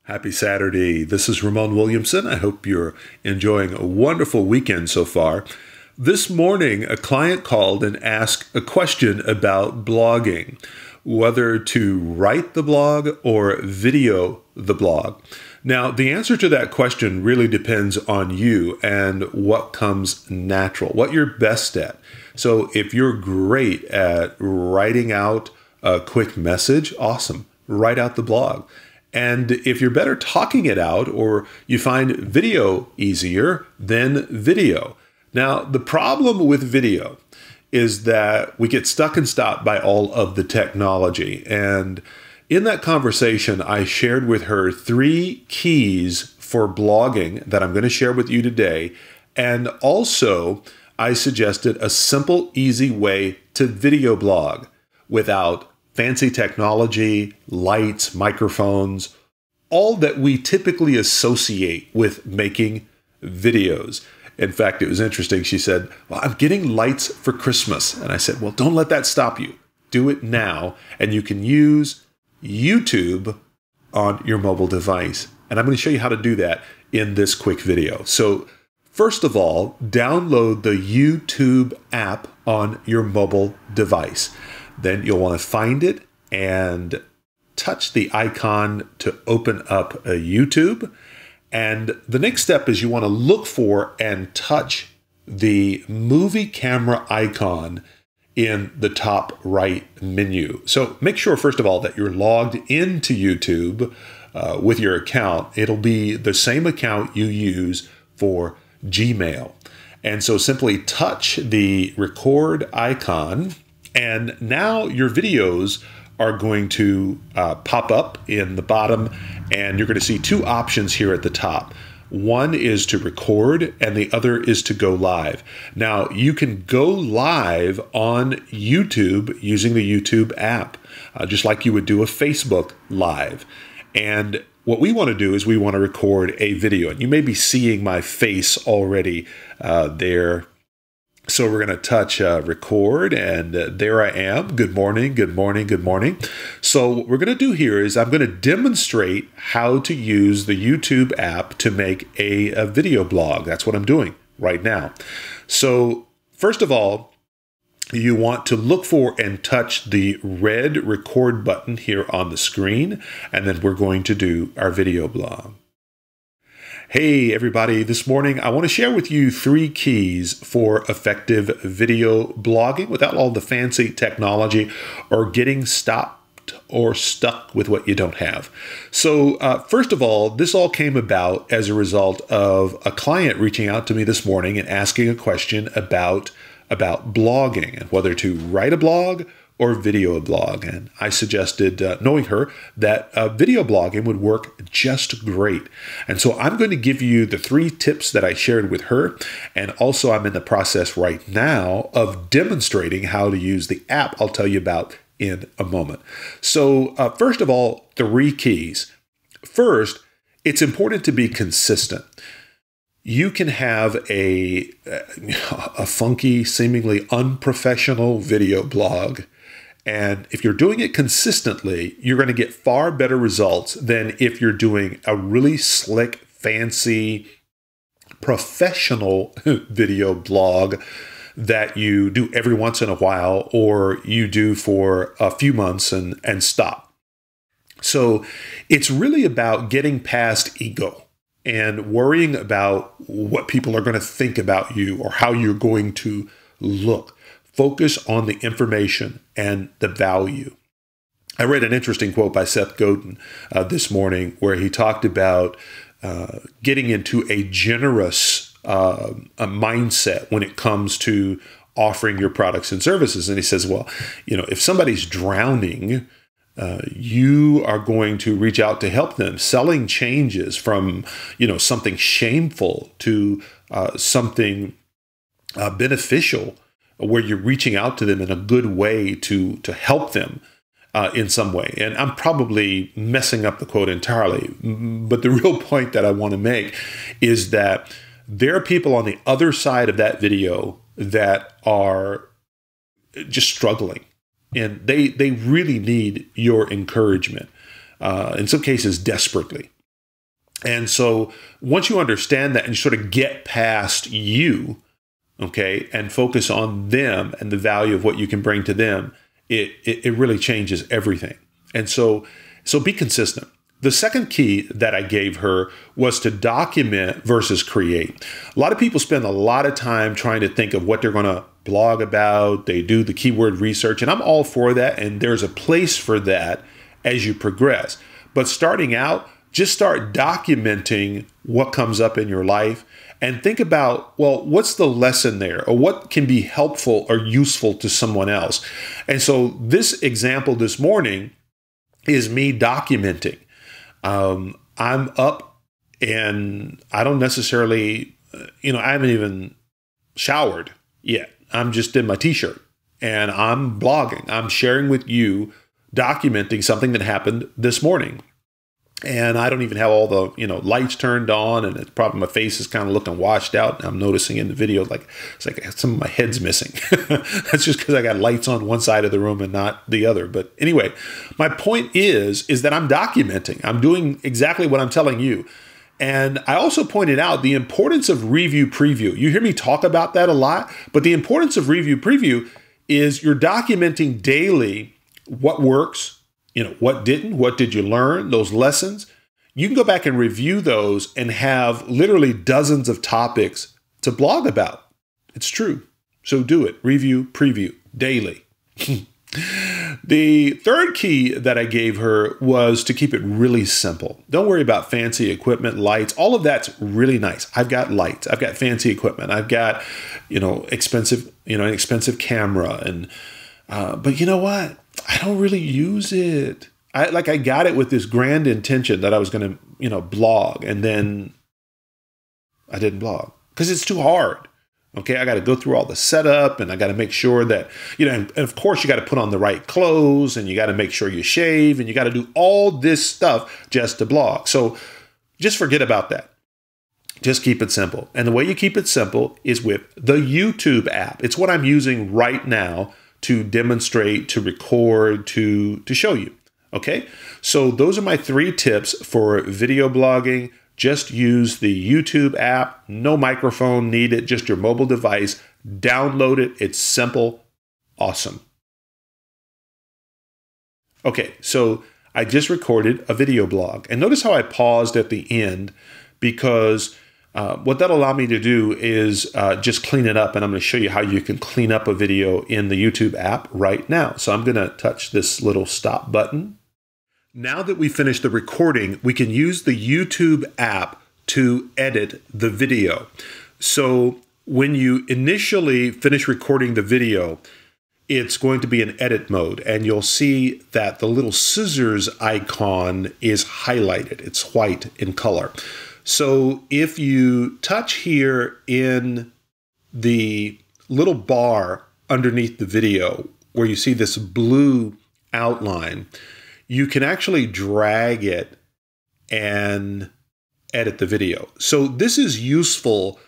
Happy Saturday. This is Ramon Williamson. I hope you're enjoying a wonderful weekend so far. This morning, a client called and asked a question about blogging, whether to write the blog or video the blog. Now, the answer to that question really depends on you and what comes natural, what you're best at. So if you're great at writing out a quick message, awesome, write out the blog. And if you're better talking it out or you find video easier, then video. Now, the problem with video is that we get stuck and stopped by all of the technology. And in that conversation, I shared with her 3 keys for blogging that I'm going to share with you today. And also, I suggested a simple, easy way to video blog without fancy technology, lights, microphones, all that we typically associate with making videos. In fact, it was interesting. She said, well, I'm getting lights for Christmas. And I said, well, don't let that stop you. Do it now. And you can use YouTube on your mobile device. And I'm going to show you how to do that in this quick video. So first of all, download the YouTube app on your mobile device. Then you'll want to find it and touch the icon to open up a YouTube. And the next step is you want to look for and touch the movie camera icon in the top right menu. So make sure, first of all, that you're logged into YouTube with your account. It'll be the same account you use for Gmail. And so simply touch the record icon. And now your videos are going to pop up in the bottom, and you're going to see 2 options here at the top. One is to record, and the other is to go live. Now, you can go live on YouTube using the YouTube app, just like you would do a Facebook Live. And what we want to do is we want to record a video. And you may be seeing my face already there. So we're going to touch record, and there I am. Good morning, good morning, good morning. So what we're going to do here is I'm going to demonstrate how to use the YouTube app to make a video blog. That's what I'm doing right now. So first of all, you want to look for and touch the red record button here on the screen, and then we're going to do our video blog. Hey everybody, this morning I want to share with you 3 keys for effective video blogging without all the fancy technology or getting stopped or stuck with what you don't have. So first of all, this all came about as a result of a client reaching out to me this morning and asking a question about blogging and whether to write a blog or video a blog. And I suggested, knowing her, that video blogging would work just great. And so I'm going to give you the 3 tips that I shared with her. And also I'm in the process right now of demonstrating how to use the app I'll tell you about in a moment. So first of all, 3 keys. First, it's important to be consistent. You can have a funky, seemingly unprofessional video blog, and if you're doing it consistently, you're going to get far better results than if you're doing a really slick, fancy, professional video blog that you do every once in a while or you do for a few months and stop. So it's really about getting past ego and worrying about what people are going to think about you or how you're going to look. Focus on the information and the value. I read an interesting quote by Seth Godin this morning where he talked about getting into a generous a mindset when it comes to offering your products and services. And he says, well, if somebody's drowning, you are going to reach out to help them. Selling changes from, something shameful to something beneficial, where you're reaching out to them in a good way to help them in some way. And I'm probably messing up the quote entirely, but the real point that I want to make is that there are people on the other side of that video that are just struggling, and they really need your encouragement, in some cases desperately. And so once you understand that and you sort of get past you, okay, and focus on them and the value of what you can bring to them, it really changes everything. And so be consistent. The second key that I gave her was to document versus create. A lot of people spend a lot of time trying to think of what they're going to blog about. They do the keyword research, and I'm all for that. And there's a place for that as you progress. But starting out, just start documenting what comes up in your life and think about, well, what's the lesson there, or what can be helpful or useful to someone else? And so this example this morning is me documenting. I'm up and I don't necessarily, I haven't even showered yet. I'm just in my t-shirt and I'm blogging. I'm sharing with you, documenting something that happened this morning. And I don't even have all the, lights turned on, and it's probably my face is kind of looking washed out. And I'm noticing in the video, it's like some of my head's missing. That's just because I got lights on one side of the room and not the other. But anyway, my point is that I'm documenting. I'm doing exactly what I'm telling you. And I also pointed out the importance of review preview. You hear me talk about that a lot, but the importance of review preview is you're documenting daily what works, what didn't, what did you learn, those lessons. You can go back and review those and have literally dozens of topics to blog about. It's true. So do it. Review, preview, daily. The third key that I gave her was to keep it really simple. Don't worry about fancy equipment, lights. All of that's really nice. I've got lights. I've got fancy equipment. I've got, an expensive camera. And but you know what? I don't really use it. I got it with this grand intention that I was going to, blog, and then I didn't blog because it's too hard. Okay, I got to go through all the setup, and I got to make sure that, and of course you got to put on the right clothes, and you got to make sure you shave, and you got to do all this stuff just to blog. So just forget about that. Just keep it simple. And the way you keep it simple is with the YouTube app. It's what I'm using right now to demonstrate, to record, to show you. Okay, so those are my 3 tips for video blogging. Just use the YouTube app, no microphone needed, just your mobile device. Download it. It's simple, awesome. Okay, so I just recorded a video blog. And notice how I paused at the end, because what that'll allow me to do is just clean it up. And I'm going to show you how you can clean up a video in the YouTube app right now. So I'm going to touch this little stop button. Now that we finished the recording, we can use the YouTube app to edit the video. So when you initially finish recording the video, it's going to be in edit mode, and you'll see that the little scissors icon is highlighted. It's white in color. So if you touch here in the little bar underneath the video where you see this blue outline, you can actually drag it and edit the video. So this is useful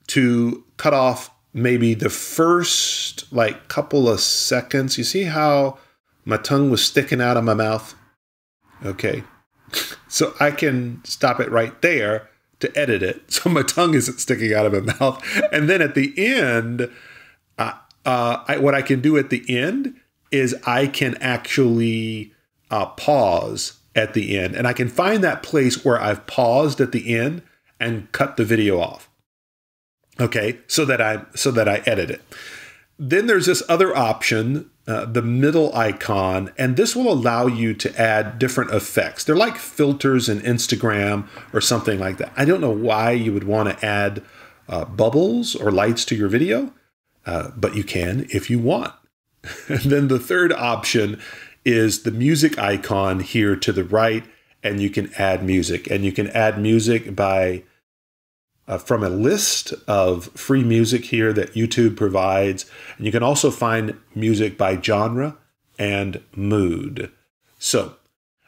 to cut off maybe the first couple of seconds. You see how my tongue was sticking out of my mouth? Okay. So I can stop it right there to edit it, so my tongue isn't sticking out of my mouth. And then at the end, what I can do at the end is I can actually pause at the end, and I can find that place where I've paused at the end and cut the video off. Okay, so that I edit it. Then there's this other option, the middle icon, and this will allow you to add different effects. They're like filters in Instagram or something like that. I don't know why you would want to add bubbles or lights to your video, but you can if you want. And then the third option is the music icon here to the right, and you can add music. And you can add music by from a list of free music here that YouTube provides. And you can also find music by genre and mood. So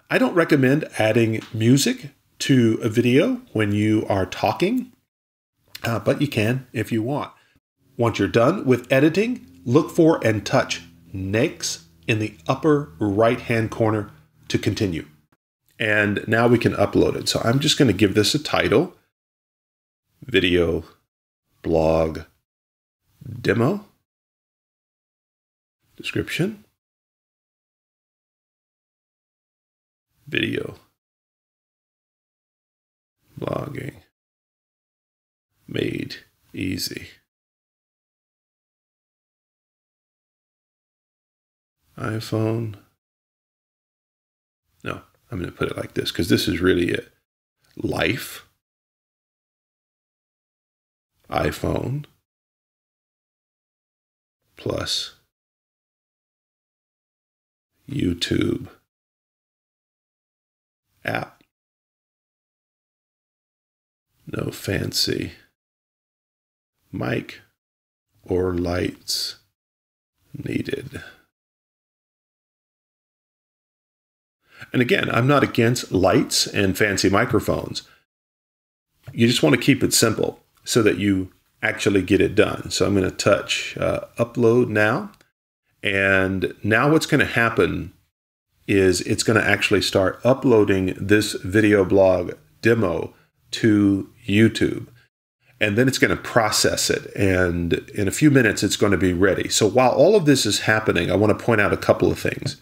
I don't recommend adding music to a video when you are talking, but you can if you want. Once you're done with editing, look for and touch next in the upper right-hand corner to continue. And now we can upload it. So I'm just going to give this a title, Video Blog Demo, description, video blogging made easy. iPhone. No, I'm going to put it like this because this is really it. Life, iPhone, plus YouTube app. No fancy mic or lights needed. And again, I'm not against lights and fancy microphones. You just want to keep it simple so that you actually get it done. So I'm going to touch upload now. And now what's going to happen is it's going to actually start uploading this video blog demo to YouTube. And then it's going to process it. And in a few minutes, it's going to be ready. So while all of this is happening, I want to point out a couple of things.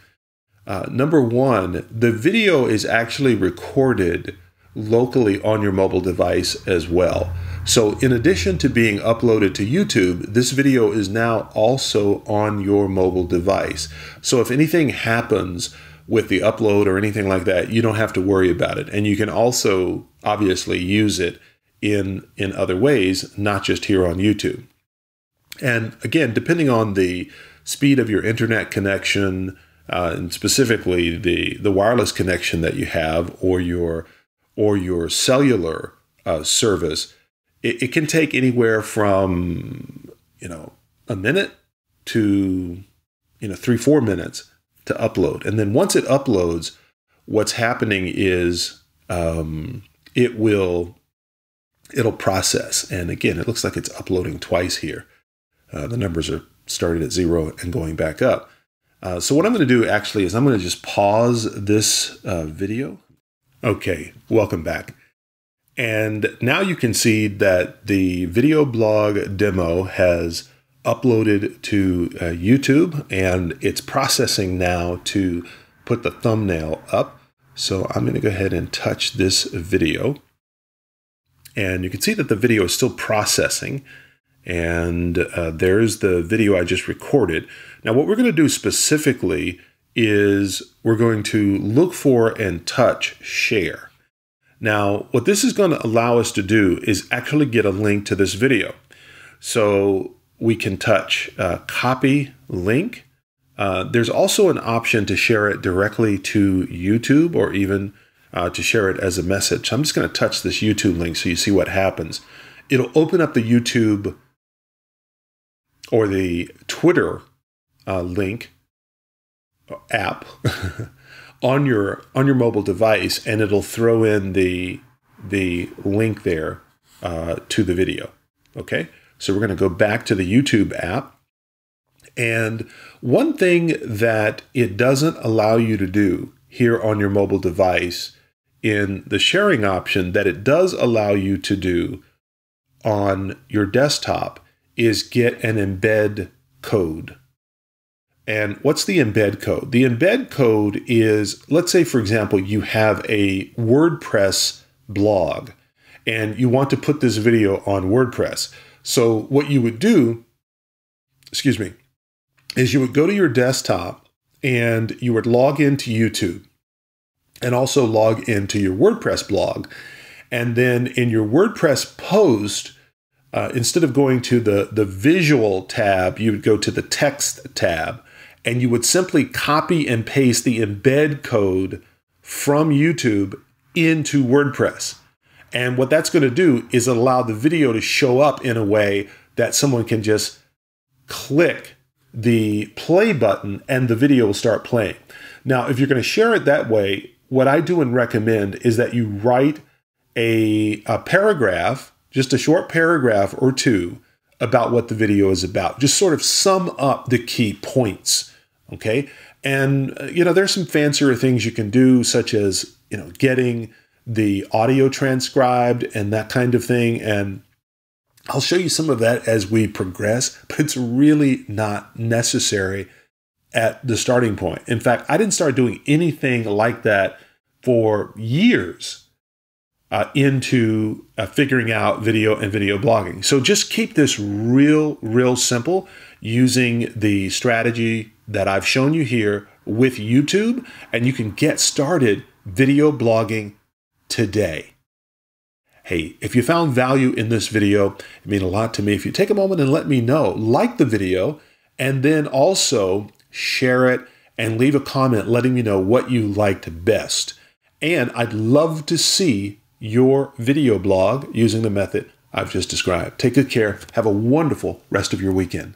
Number one, the video is actually recorded locally on your mobile device as well. So in addition to being uploaded to YouTube, this video is now also on your mobile device. So if anything happens with the upload or anything like that, you don't have to worry about it. And you can also obviously use it in other ways, not just here on YouTube. And again, depending on the speed of your internet connection, and specifically the wireless connection that you have or your cellular service, it can take anywhere from a minute to 3-4 minutes to upload. And then once it uploads, what's happening is it'll process. And again, it looks like it's uploading twice here. The numbers are started at 0 and going back up. So what I'm going to do actually is I'm going to just pause this video. Okay, welcome back. And now you can see that the video blog demo has uploaded to YouTube, and it's processing now to put the thumbnail up. So I'm going to go ahead and touch this video. And you can see that the video is still processing. And there's the video I just recorded. Now what we're going to do specifically is we're going to look for and touch share. Now what this is going to allow us to do is actually get a link to this video. So we can touch copy link. There's also an option to share it directly to YouTube or even to share it as a message. I'm just going to touch this YouTube link so you see what happens. It'll open up the YouTube or the Twitter link app on your mobile device, and it'll throw in the link there to the video. Okay, so we're going to go back to the YouTube app, and one thing that it doesn't allow you to do here on your mobile device in the sharing option that it does allow you to do on your desktop is get an embed code. And what's the embed code? The embed code is, let's say, for example, you have a WordPress blog and you want to put this video on WordPress. So what you would do, is you would go to your desktop and you would log into YouTube and also log into your WordPress blog. And then in your WordPress post, instead of going to the visual tab, you would go to the text tab, and you would simply copy and paste the embed code from YouTube into WordPress. And what that's going to do is allow the video to show up in a way that someone can just click the play button and the video will start playing. Now, if you're going to share it that way, what I do and recommend is that you write a paragraph, just a short paragraph or two about what the video is about. Just sort of sum up the key points, okay? And, there's some fancier things you can do, such as getting the audio transcribed and that kind of thing. And I'll show you some of that as we progress, but it's really not necessary at the starting point. In fact, I didn't start doing anything like that for years into figuring out video and video blogging. So just keep this real simple using the strategy that I've shown you here with YouTube, and you can get started video blogging today. Hey, if you found value in this video, it means a lot to me. If you take a moment and let me know, like the video, and then also share it and leave a comment letting me know what you liked best. And I'd love to see your video blog using the method I've just described. Take good care. Have a wonderful rest of your weekend.